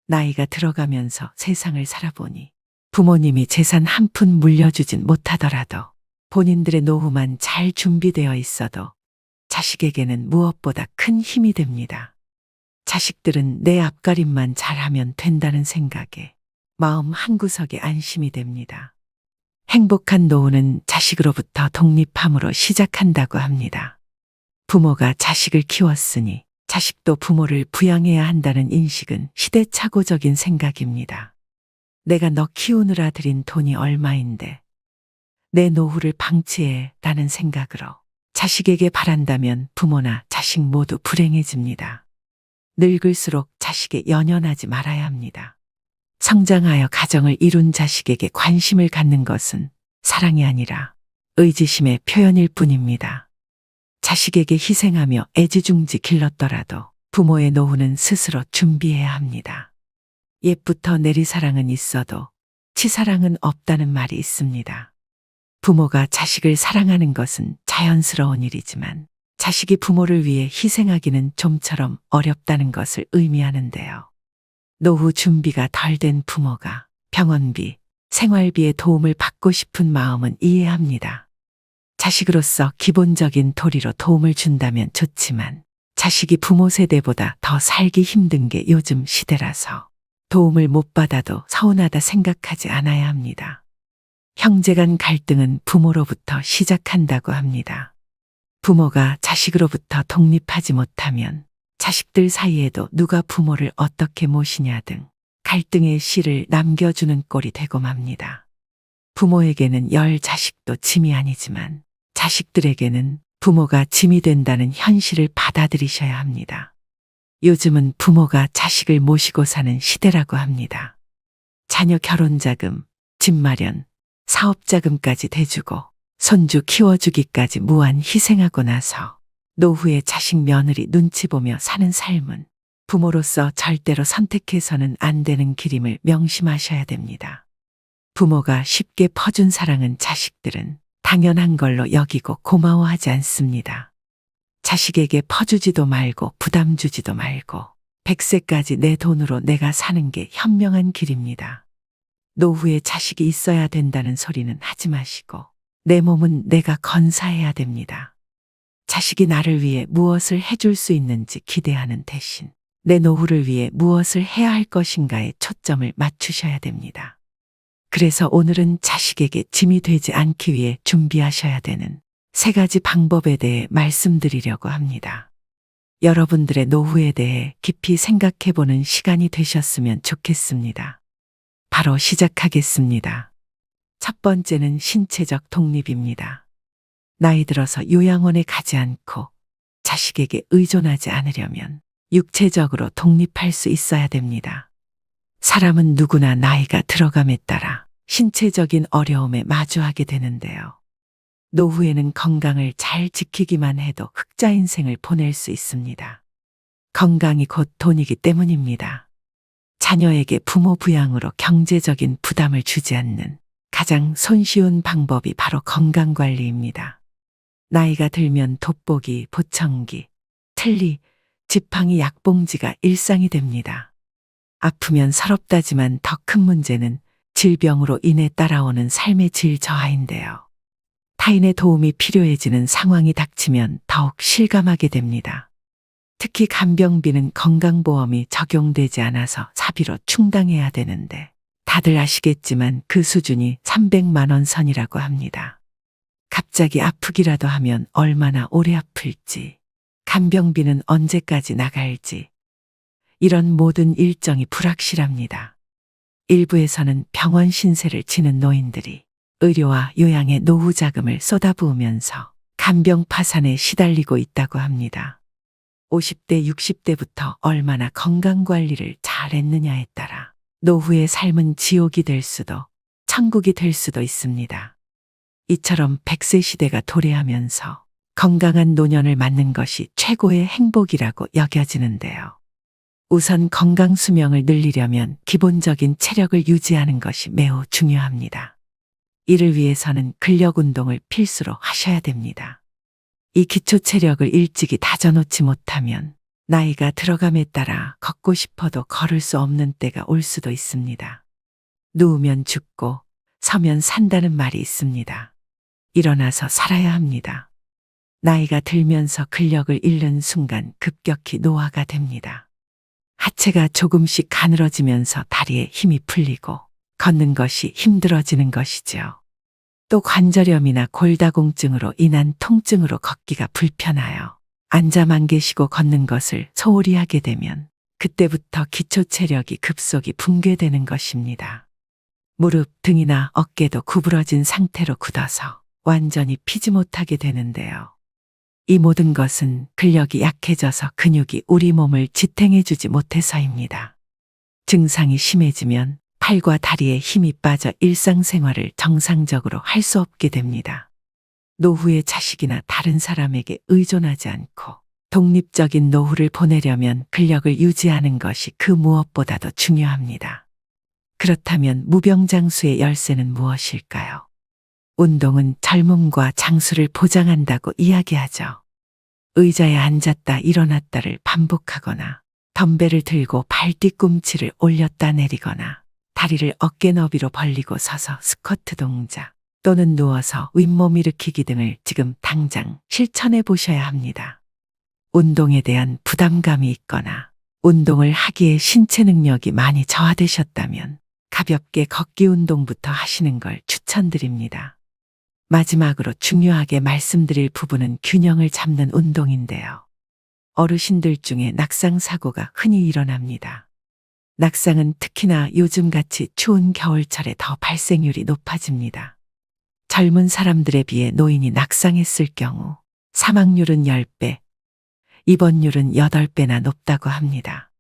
나이가 들어가면서 세상을 살아보니 부모님이 재산 한 푼 물려주진 못하더라도 본인들의 노후만 잘 준비되어 있어도 자식에게는 무엇보다 큰 힘이 됩니다. 자식들은 내 앞가림만 잘하면 된다는 생각에 마음 한구석에 안심이 됩니다. 행복한 노후는 자식으로부터 독립함으로 시작한다고 합니다. 부모가 자식을 키웠으니 자식도 부모를 부양해야 한다는 인식은 시대착오적인 생각입니다. 내가 너 키우느라 들인 돈이 얼마인데 내 노후를 방치해 라는 생각으로 자식에게 바란다면 부모나 자식 모두 불행해집니다. 늙을수록 자식에 연연하지 말아야 합니다. 성장하여 가정을 이룬 자식에게 관심을 갖는 것은 사랑이 아니라 의지심의 표현일 뿐입니다. 자식에게 희생하며 애지중지 길렀더라도 부모의 노후는 스스로 준비해야 합니다. 옛부터 내리사랑은 있어도 치사랑은 없다는 말이 있습니다. 부모가 자식을 사랑하는 것은 자연스러운 일이지만 자식이 부모를 위해 희생하기는 좀처럼 어렵다는 것을 의미하는데요. 노후 준비가 덜 된 부모가 병원비, 생활비의 도움을 받고 싶은 마음은 이해합니다. 자식으로서 기본적인 도리로 도움을 준다면 좋지만 자식이 부모 세대보다 더 살기 힘든 게 요즘 시대라서 도움을 못 받아도 서운하다 생각하지 않아야 합니다. 형제간 갈등은 부모로부터 시작한다고 합니다. 부모가 자식으로부터 독립하지 못하면 자식들 사이에도 누가 부모를 어떻게 모시냐 등 갈등의 씨를 남겨주는 꼴이 되고 맙니다. 부모에게는 열 자식도 짐이 아니지만 자식들에게는 부모가 짐이 된다는 현실을 받아들이셔야 합니다. 요즘은 부모가 자식을 모시고 사는 시대라고 합니다. 자녀 결혼자금, 집 마련, 사업자금까지 대주고 손주 키워주기까지 무한 희생하고 나서 노후에 자식 며느리 눈치 보며 사는 삶은 부모로서 절대로 선택해서는 안 되는 길임을 명심하셔야 됩니다. 부모가 쉽게 퍼준 사랑은 자식들은 당연한 걸로 여기고 고마워하지 않습니다. 자식에게 퍼주지도 말고 부담 주지도 말고 100세까지 내 돈으로 내가 사는 게 현명한 길입니다. 노후에 자식이 있어야 된다는 소리는 하지 마시고 내 몸은 내가 건사해야 됩니다. 자식이 나를 위해 무엇을 해줄 수 있는지 기대하는 대신 내 노후를 위해 무엇을 해야 할 것인가에 초점을 맞추셔야 됩니다. 그래서 오늘은 자식에게 짐이 되지 않기 위해 준비하셔야 되는 3가지 방법에 대해 말씀드리려고 합니다. 여러분들의 노후에 대해 깊이 생각해보는 시간이 되셨으면 좋겠습니다. 바로 시작하겠습니다. 첫 번째는 신체적 독립입니다. 나이 들어서 요양원에 가지 않고 자식에게 의존하지 않으려면 육체적으로 독립할 수 있어야 됩니다. 사람은 누구나 나이가 들어감에 따라 신체적인 어려움에 마주하게 되는데요. 노후에는 건강을 잘 지키기만 해도 흑자 인생을 보낼 수 있습니다. 건강이 곧 돈이기 때문입니다. 자녀에게 부모 부양으로 경제적인 부담을 주지 않는 가장 손쉬운 방법이 바로 건강관리입니다. 나이가 들면 돋보기, 보청기, 틀니, 지팡이, 약봉지가 일상이 됩니다. 아프면 서럽다지만 더 큰 문제는 질병으로 인해 따라오는 삶의 질 저하인데요. 타인의 도움이 필요해지는 상황이 닥치면 더욱 실감하게 됩니다. 특히 간병비는 건강보험이 적용되지 않아서 사비로 충당해야 되는데 다들 아시겠지만 그 수준이 300만 원 선이라고 합니다. 갑자기 아프기라도 하면 얼마나 오래 아플지, 간병비는 언제까지 나갈지, 이런 모든 일정이 불확실합니다. 일부에서는 병원 신세를 지는 노인들이 의료와 요양에 노후 자금을 쏟아부으면서 간병 파산에 시달리고 있다고 합니다. 50대, 60대부터 얼마나 건강관리를 잘했느냐에 따라 노후의 삶은 지옥이 될 수도 천국이 될 수도 있습니다. 이처럼 100세 시대가 도래하면서 건강한 노년을 맞는 것이 최고의 행복이라고 여겨지는데요. 우선 건강 수명을 늘리려면 기본적인 체력을 유지하는 것이 매우 중요합니다. 이를 위해서는 근력 운동을 필수로 하셔야 됩니다. 이 기초 체력을 일찍이 다져놓지 못하면 나이가 들어감에 따라 걷고 싶어도 걸을 수 없는 때가 올 수도 있습니다. 누우면 죽고 서면 산다는 말이 있습니다. 일어나서 살아야 합니다. 나이가 들면서 근력을 잃는 순간 급격히 노화가 됩니다. 하체가 조금씩 가늘어지면서 다리에 힘이 풀리고 걷는 것이 힘들어지는 것이죠. 또 관절염이나 골다공증으로 인한 통증으로 걷기가 불편하여 앉아만 계시고 걷는 것을 소홀히 하게 되면 그때부터 기초 체력이 급속히 붕괴되는 것입니다. 무릎, 등이나 어깨도 구부러진 상태로 굳어서 완전히 피지 못하게 되는데요. 이 모든 것은 근력이 약해져서 근육이 우리 몸을 지탱해주지 못해서입니다. 증상이 심해지면 팔과 다리에 힘이 빠져 일상생활을 정상적으로 할 수 없게 됩니다. 노후에 자식이나 다른 사람에게 의존하지 않고 독립적인 노후를 보내려면 근력을 유지하는 것이 그 무엇보다도 중요합니다. 그렇다면 무병장수의 열쇠는 무엇일까요? 운동은 젊음과 장수를 보장한다고 이야기하죠. 의자에 앉았다 일어났다를 반복하거나 덤벨을 들고 발 뒤꿈치를 올렸다 내리거나 다리를 어깨 너비로 벌리고 서서 스쿼트 동작 또는 누워서 윗몸 일으키기 등을 지금 당장 실천해 보셔야 합니다. 운동에 대한 부담감이 있거나 운동을 하기에 신체 능력이 많이 저하되셨다면 가볍게 걷기 운동부터 하시는 걸 추천드립니다. 마지막으로 중요하게 말씀드릴 부분은 균형을 잡는 운동인데요. 어르신들 중에 낙상 사고가 흔히 일어납니다. 낙상은 특히나 요즘같이 추운 겨울철에 더 발생률이 높아집니다. 젊은 사람들에 비해 노인이 낙상했을 경우 사망률은 10배, 입원율은 8배나 높다고 합니다.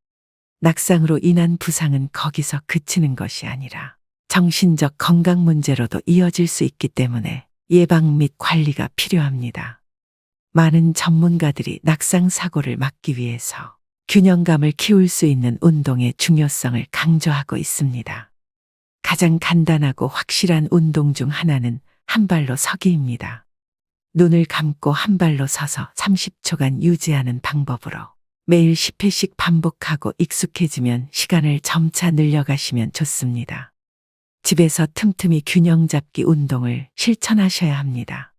낙상으로 인한 부상은 거기서 그치는 것이 아니라 정신적 건강 문제로도 이어질 수 있기 때문에 예방 및 관리가 필요합니다. 많은 전문가들이 낙상 사고를 막기 위해서 균형감을 키울 수 있는 운동의 중요성을 강조하고 있습니다. 가장 간단하고 확실한 운동 중 하나는 한 발로 서기입니다. 눈을 감고 한 발로 서서 30초간 유지하는 방법으로 매일 10회씩 반복하고 익숙해지면 시간을 점차 늘려가시면 좋습니다. 집에서 틈틈이 균형 잡기 운동을 실천하셔야 합니다.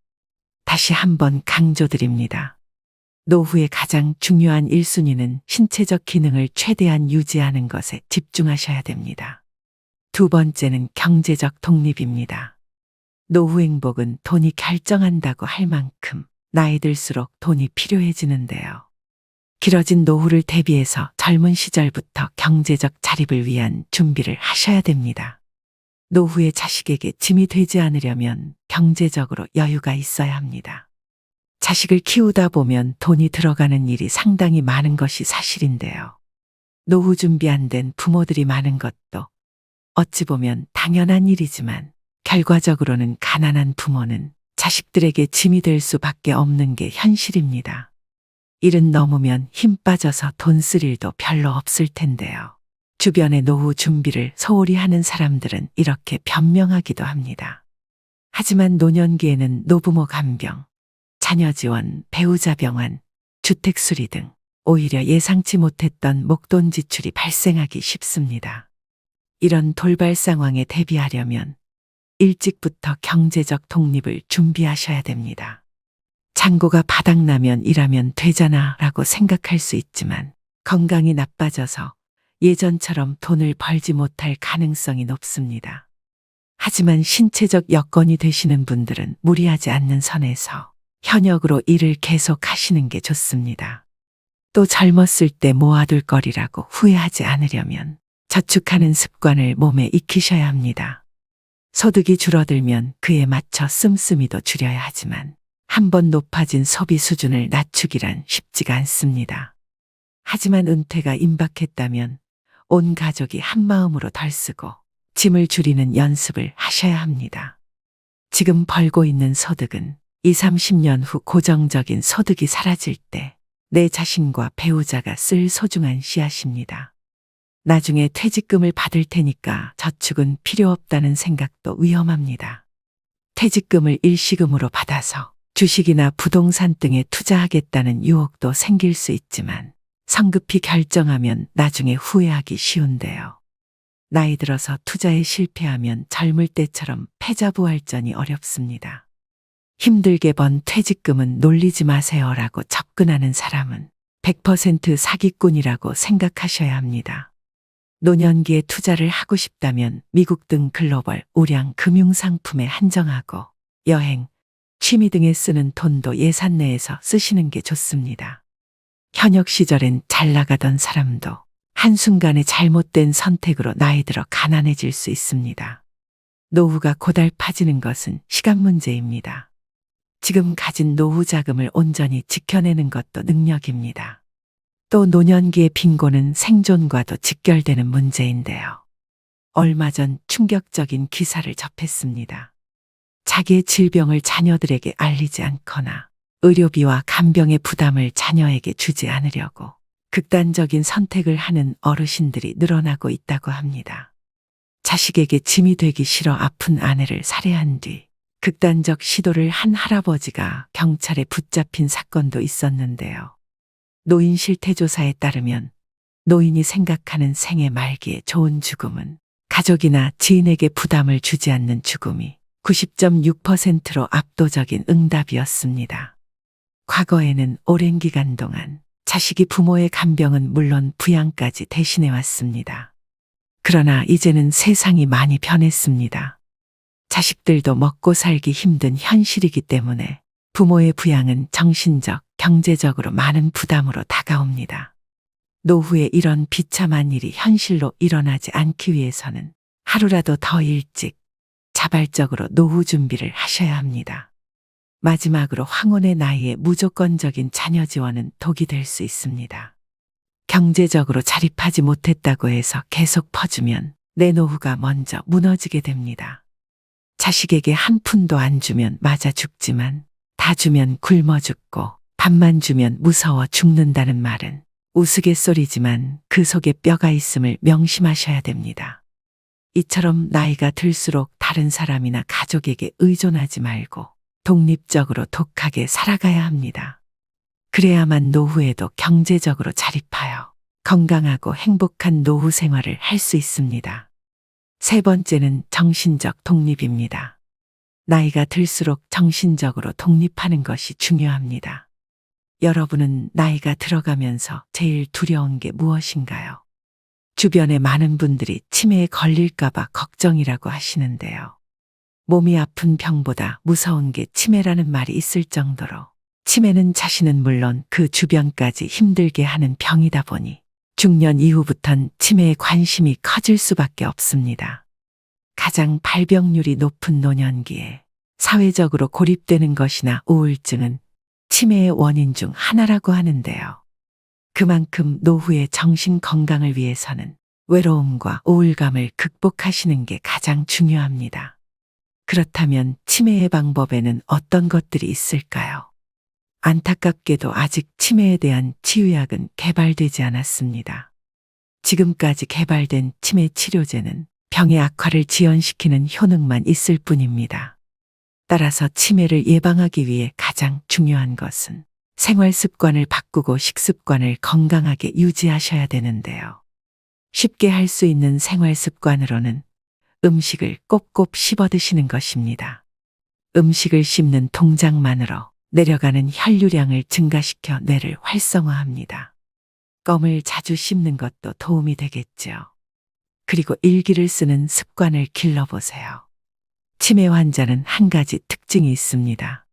다시 한번 강조드립니다. 노후의 가장 중요한 1순위는 신체적 기능을 최대한 유지하는 것에 집중하셔야 됩니다. 두 번째는 경제적 독립입니다. 노후 행복은 돈이 결정한다고 할 만큼 나이 들수록 돈이 필요해지는데요. 길어진 노후를 대비해서 젊은 시절부터 경제적 자립을 위한 준비를 하셔야 됩니다. 노후의 자식에게 짐이 되지 않으려면 경제적으로 여유가 있어야 합니다. 자식을 키우다 보면 돈이 들어가는 일이 상당히 많은 것이 사실인데요. 노후 준비 안 된 부모들이 많은 것도 어찌 보면 당연한 일이지만 결과적으로는 가난한 부모는 자식들에게 짐이 될 수밖에 없는 게 현실입니다. 일은 넘으면 힘 빠져서 돈 쓸 일도 별로 없을 텐데요. 주변의 노후 준비를 소홀히 하는 사람들은 이렇게 변명하기도 합니다. 하지만 노년기에는 노부모 간병, 자녀 지원, 배우자 병환, 주택 수리 등 오히려 예상치 못했던 목돈 지출이 발생하기 쉽습니다. 이런 돌발 상황에 대비하려면 일찍부터 경제적 독립을 준비하셔야 됩니다. 잔고가 바닥나면 일하면 되잖아 라고 생각할 수 있지만 건강이 나빠져서 예전처럼 돈을 벌지 못할 가능성이 높습니다. 하지만 신체적 여건이 되시는 분들은 무리하지 않는 선에서 현역으로 일을 계속 하시는 게 좋습니다. 또 젊었을 때 모아둘 거리라고 후회하지 않으려면 저축하는 습관을 몸에 익히셔야 합니다. 소득이 줄어들면 그에 맞춰 씀씀이도 줄여야 하지만 한번 높아진 소비 수준을 낮추기란 쉽지가 않습니다. 하지만 은퇴가 임박했다면 온 가족이 한마음으로 덜 쓰고 짐을 줄이는 연습을 하셔야 합니다. 지금 벌고 있는 소득은 20, 30년 후 고정적인 소득이 사라질 때 내 자신과 배우자가 쓸 소중한 씨앗입니다. 나중에 퇴직금을 받을 테니까 저축은 필요 없다는 생각도 위험합니다. 퇴직금을 일시금으로 받아서 주식이나 부동산 등에 투자하겠다는 유혹도 생길 수 있지만 성급히 결정하면 나중에 후회하기 쉬운데요. 나이 들어서 투자에 실패하면 젊을 때처럼 패자부활전이 어렵습니다. 힘들게 번 퇴직금은 놀리지 마세요라고 접근하는 사람은 100% 사기꾼이라고 생각하셔야 합니다. 노년기에 투자를 하고 싶다면 미국 등 글로벌 우량 금융상품에 한정하고 여행, 취미 등에 쓰는 돈도 예산 내에서 쓰시는 게 좋습니다. 현역 시절엔 잘 나가던 사람도 한순간에 잘못된 선택으로 나이 들어 가난해질 수 있습니다. 노후가 고달파지는 것은 시간 문제입니다. 지금 가진 노후 자금을 온전히 지켜내는 것도 능력입니다. 또 노년기의 빈곤은 생존과도 직결되는 문제인데요. 얼마 전 충격적인 기사를 접했습니다. 자기의 질병을 자녀들에게 알리지 않거나 의료비와 간병의 부담을 자녀에게 주지 않으려고 극단적인 선택을 하는 어르신들이 늘어나고 있다고 합니다. 자식에게 짐이 되기 싫어 아픈 아내를 살해한 뒤 극단적 시도를 한 할아버지가 경찰에 붙잡힌 사건도 있었는데요. 노인 실태조사에 따르면 노인이 생각하는 생애 말기의 좋은 죽음은 가족이나 지인에게 부담을 주지 않는 죽음이 90.6%로 압도적인 응답이었습니다. 과거에는 오랜 기간 동안 자식이 부모의 간병은 물론 부양까지 대신해 왔습니다. 그러나 이제는 세상이 많이 변했습니다. 자식들도 먹고 살기 힘든 현실이기 때문에 부모의 부양은 정신적, 경제적으로 많은 부담으로 다가옵니다. 노후에 이런 비참한 일이 현실로 일어나지 않기 위해서는 하루라도 더 일찍 자발적으로 노후 준비를 하셔야 합니다. 마지막으로 황혼의 나이에 무조건적인 자녀 지원은 독이 될 수 있습니다. 경제적으로 자립하지 못했다고 해서 계속 퍼주면 내 노후가 먼저 무너지게 됩니다. 자식에게 한 푼도 안 주면 맞아 죽지만 다 주면 굶어 죽고 밥만 주면 무서워 죽는다는 말은 우스갯소리지만 그 속에 뼈가 있음을 명심하셔야 됩니다. 이처럼 나이가 들수록 다른 사람이나 가족에게 의존하지 말고 독립적으로 독하게 살아가야 합니다. 그래야만 노후에도 경제적으로 자립하여 건강하고 행복한 노후 생활을 할 수 있습니다. 세 번째는 정신적 독립입니다. 나이가 들수록 정신적으로 독립하는 것이 중요합니다. 여러분은 나이가 들어가면서 제일 두려운 게 무엇인가요? 주변에 많은 분들이 치매에 걸릴까봐 걱정이라고 하시는데요. 몸이 아픈 병보다 무서운 게 치매라는 말이 있을 정도로 치매는 자신은 물론 그 주변까지 힘들게 하는 병이다 보니 중년 이후부턴 치매에 관심이 커질 수밖에 없습니다. 가장 발병률이 높은 노년기에 사회적으로 고립되는 것이나 우울증은 치매의 원인 중 하나라고 하는데요. 그만큼 노후의 정신 건강을 위해서는 외로움과 우울감을 극복하시는 게 가장 중요합니다. 그렇다면 치매의 방법에는 어떤 것들이 있을까요? 안타깝게도 아직 치매에 대한 치유약은 개발되지 않았습니다. 지금까지 개발된 치매 치료제는 병의 악화를 지연시키는 효능만 있을 뿐입니다. 따라서 치매를 예방하기 위해 가장 중요한 것은 생활 습관을 바꾸고 식습관을 건강하게 유지하셔야 되는데요. 쉽게 할 수 있는 생활 습관으로는 음식을 꼭꼭 씹어 드시는 것입니다. 음식을 씹는 동작만으로 내려가는 혈류량을 증가시켜 뇌를 활성화합니다. 껌을 자주 씹는 것도 도움이 되겠죠. 그리고 일기를 쓰는 습관을 길러보세요. 치매 환자는 한 가지 특징이 있습니다.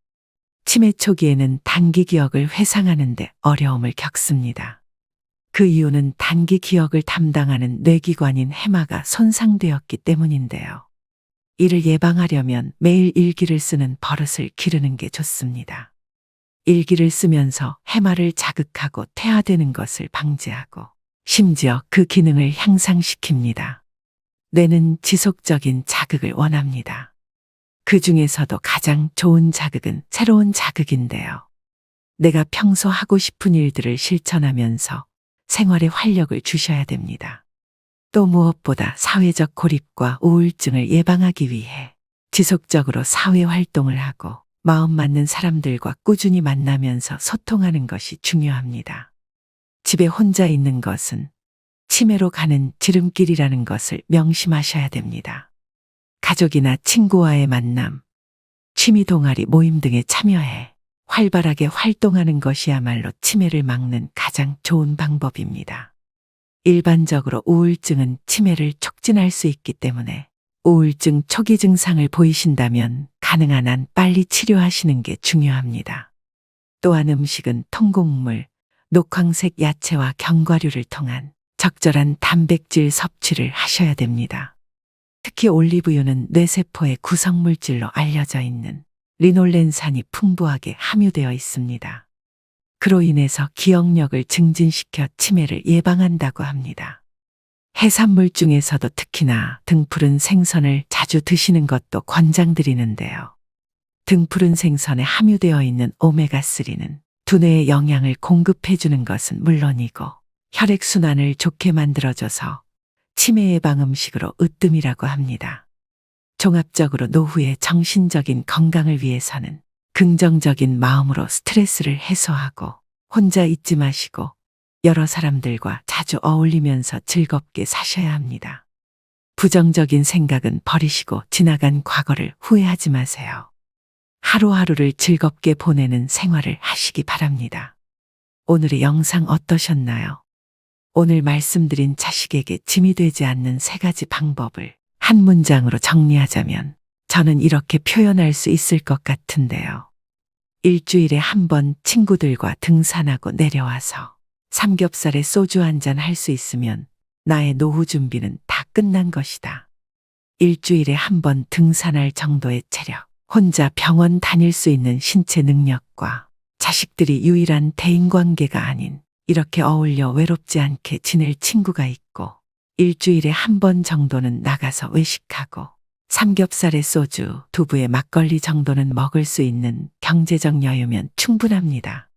치매 초기에는 단기 기억을 회상하는 데 어려움을 겪습니다. 그 이유는 단기 기억을 담당하는 뇌기관인 해마가 손상되었기 때문인데요. 이를 예방하려면 매일 일기를 쓰는 버릇을 기르는 게 좋습니다. 일기를 쓰면서 해마를 자극하고 퇴화되는 것을 방지하고 심지어 그 기능을 향상시킵니다. 뇌는 지속적인 자극을 원합니다. 그 중에서도 가장 좋은 자극은 새로운 자극인데요. 내가 평소 하고 싶은 일들을 실천하면서 생활에 활력을 주셔야 됩니다. 또 무엇보다 사회적 고립과 우울증을 예방하기 위해 지속적으로 사회 활동을 하고 마음 맞는 사람들과 꾸준히 만나면서 소통하는 것이 중요합니다. 집에 혼자 있는 것은 치매로 가는 지름길이라는 것을 명심하셔야 됩니다. 가족이나 친구와의 만남, 취미 동아리 모임 등에 참여해 활발하게 활동하는 것이야말로 치매를 막는 가장 좋은 방법입니다. 일반적으로 우울증은 치매를 촉진할 수 있기 때문에 우울증 초기 증상을 보이신다면 가능한 한 빨리 치료하시는 게 중요합니다. 또한 음식은 통곡물, 녹황색 야채와 견과류를 통한 적절한 단백질 섭취를 하셔야 됩니다. 특히 올리브유는 뇌세포의 구성물질로 알려져 있는 리놀렌산이 풍부하게 함유되어 있습니다. 그로 인해서 기억력을 증진시켜 치매를 예방한다고 합니다. 해산물 중에서도 특히나 등푸른 생선을 자주 드시는 것도 권장드리는데요. 등푸른 생선에 함유되어 있는 오메가3는 두뇌에 영양을 공급해주는 것은 물론이고 혈액순환을 좋게 만들어줘서 치매 예방 음식으로 으뜸이라고 합니다. 종합적으로 노후의 정신적인 건강을 위해서는 긍정적인 마음으로 스트레스를 해소하고 혼자 있지 마시고 여러 사람들과 자주 어울리면서 즐겁게 사셔야 합니다. 부정적인 생각은 버리시고 지나간 과거를 후회하지 마세요. 하루하루를 즐겁게 보내는 생활을 하시기 바랍니다. 오늘의 영상 어떠셨나요? 오늘 말씀드린 자식에게 짐이 되지 않는 3가지 방법을 한 문장으로 정리하자면 저는 이렇게 표현할 수 있을 것 같은데요. 일주일에 한 번 친구들과 등산하고 내려와서 삼겹살에 소주 한잔 할 수 있으면 나의 노후 준비는 다 끝난 것이다. 일주일에 한 번 등산할 정도의 체력, 혼자 병원 다닐 수 있는 신체 능력과 자식들이 유일한 대인관계가 아닌 이렇게 어울려 외롭지 않게 지낼 친구가 있고 일주일에 한 번 정도는 나가서 외식하고 삼겹살에 소주, 두부에 막걸리 정도는 먹을 수 있는 경제적 여유면 충분합니다.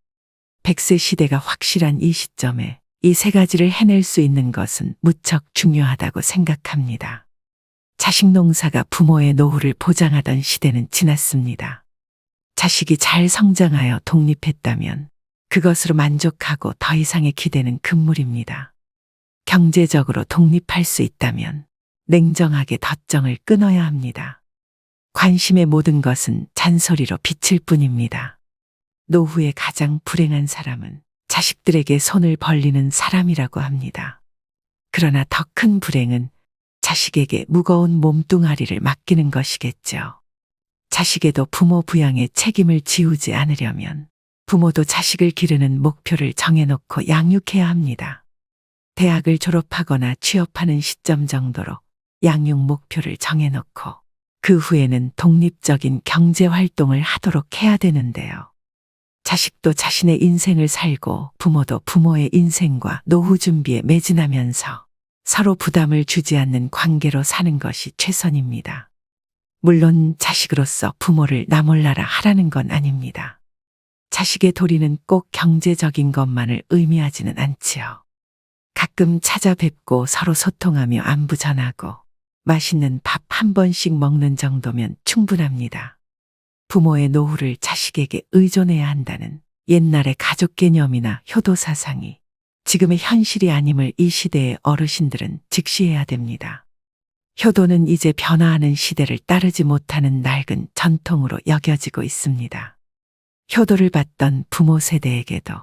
100세 시대가 확실한 이 시점에 이 3가지를 해낼 수 있는 것은 무척 중요하다고 생각합니다. 자식 농사가 부모의 노후를 보장하던 시대는 지났습니다. 자식이 잘 성장하여 독립했다면 그것으로 만족하고 더 이상의 기대는 금물입니다. 경제적으로 독립할 수 있다면 냉정하게 덧정을 끊어야 합니다. 관심의 모든 것은 잔소리로 비칠 뿐입니다. 노후에 가장 불행한 사람은 자식들에게 손을 벌리는 사람이라고 합니다. 그러나 더 큰 불행은 자식에게 무거운 몸뚱아리를 맡기는 것이겠죠. 자식에도 부모 부양의 책임을 지우지 않으려면 부모도 자식을 기르는 목표를 정해놓고 양육해야 합니다. 대학을 졸업하거나 취업하는 시점 정도로 양육 목표를 정해놓고 그 후에는 독립적인 경제 활동을 하도록 해야 되는데요. 자식도 자신의 인생을 살고 부모도 부모의 인생과 노후 준비에 매진하면서 서로 부담을 주지 않는 관계로 사는 것이 최선입니다. 물론 자식으로서 부모를 나몰라라 하라는 건 아닙니다. 자식의 도리는 꼭 경제적인 것만을 의미하지는 않지요. 가끔 찾아뵙고 서로 소통하며 안부 전하고 맛있는 밥 한 번씩 먹는 정도면 충분합니다. 부모의 노후를 자식에게 의존해야 한다는 옛날의 가족 개념이나 효도 사상이 지금의 현실이 아님을 이 시대의 어르신들은 직시해야 됩니다. 효도는 이제 변화하는 시대를 따르지 못하는 낡은 전통으로 여겨지고 있습니다. 효도를 받던 부모 세대에게도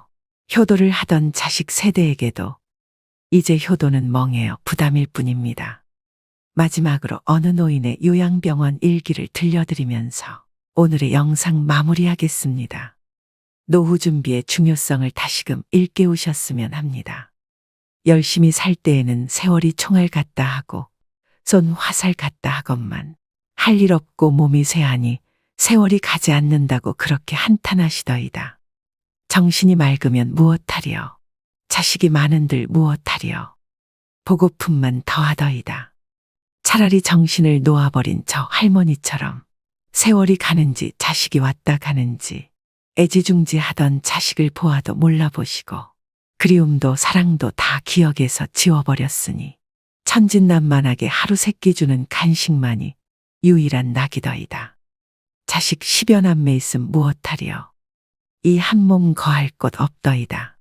효도를 하던 자식 세대에게도 이제 효도는 멍해요 부담일 뿐입니다. 마지막으로 어느 노인의 요양병원 일기를 들려드리면서 오늘의 영상 마무리하겠습니다. 노후 준비의 중요성을 다시금 일깨우셨으면 합니다. 열심히 살 때에는 세월이 총알 같다 하고 쏜 화살 같다 하건만 할 일 없고 몸이 쇠하니 세월이 가지 않는다고 그렇게 한탄하시더이다. 정신이 맑으면 무엇하리요. 자식이 많은들 무엇하리요. 보고품만 더하더이다. 차라리 정신을 놓아버린 저 할머니처럼 세월이 가는지 자식이 왔다 가는지 애지중지하던 자식을 보아도 몰라보시고 그리움도 사랑도 다 기억에서 지워버렸으니 천진난만하게 하루 세끼 주는 간식만이 유일한 낙이더이다. 자식 10여 남매 있음 무엇하리요. 이 한 몸 거할 곳 없더이다.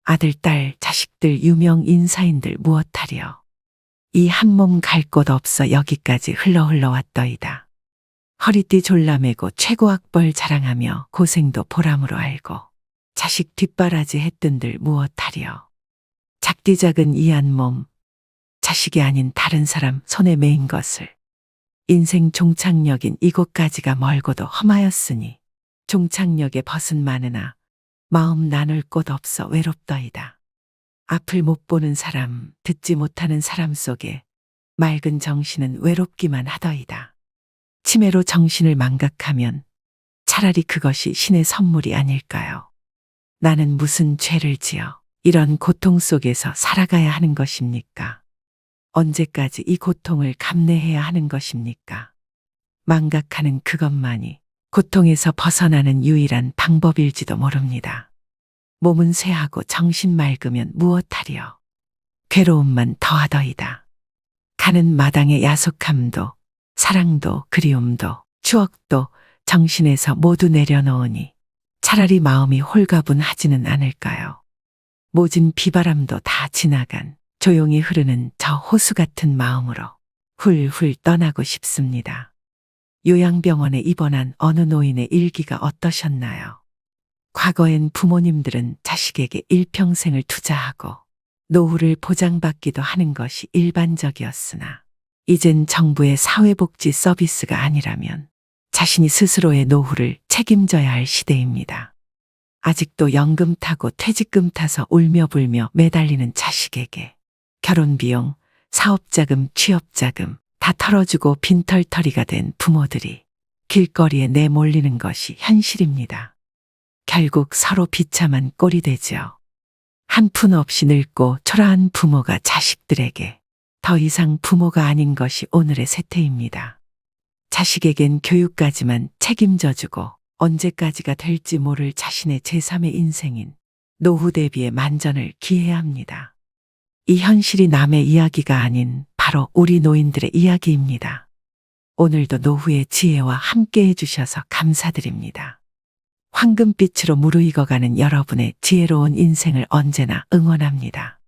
아들, 딸, 자식들, 유명 인사인들 무엇하리요. 이 한 몸 갈 곳 없어 여기까지 흘러 왔더이다. 허리띠 졸라매고 최고학벌 자랑하며 고생도 보람으로 알고 자식 뒷바라지 했던들 무엇하리요. 작디 작은 이 한 몸, 자식이 아닌 다른 사람 손에 매인 것을 인생 종착역인 이곳까지가 멀고도 험하였으니 종착역에 벗은 많으나 마음 나눌 곳 없어 외롭더이다. 앞을 못 보는 사람, 듣지 못하는 사람 속에 맑은 정신은 외롭기만 하더이다. 치매로 정신을 망각하면 차라리 그것이 신의 선물이 아닐까요? 나는 무슨 죄를 지어 이런 고통 속에서 살아가야 하는 것입니까? 언제까지 이 고통을 감내해야 하는 것입니까? 망각하는 그것만이 고통에서 벗어나는 유일한 방법일지도 모릅니다. 몸은 쇠하고 정신 맑으면 무엇하리요. 괴로움만 더하더이다. 가는 마당의 야속함도 사랑도 그리움도 추억도 정신에서 모두 내려놓으니 차라리 마음이 홀가분하지는 않을까요? 모진 비바람도 다 지나간 조용히 흐르는 저 호수 같은 마음으로 훌훌 떠나고 싶습니다. 요양병원에 입원한 어느 노인의 일기가 어떠셨나요? 과거엔 부모님들은 자식에게 일평생을 투자하고 노후를 보장받기도 하는 것이 일반적이었으나 이젠 정부의 사회복지 서비스가 아니라면 자신이 스스로의 노후를 책임져야 할 시대입니다. 아직도 연금 타고 퇴직금 타서 울며 불며 매달리는 자식에게 결혼비용, 사업자금, 취업자금 다 털어주고 빈털터리가 된 부모들이 길거리에 내몰리는 것이 현실입니다. 결국 서로 비참한 꼴이 되죠. 한 푼 없이 늙고 초라한 부모가 자식들에게 더 이상 부모가 아닌 것이 오늘의 세태입니다. 자식에겐 교육까지만 책임져주고 언제까지가 될지 모를 자신의 제3의 인생인 노후 대비의 만전을 기해야 합니다. 이 현실이 남의 이야기가 아닌 바로 우리 노인들의 이야기입니다. 오늘도 노후의 지혜와 함께 해주셔서 감사드립니다. 황금빛으로 무르익어가는 여러분의 지혜로운 인생을 언제나 응원합니다.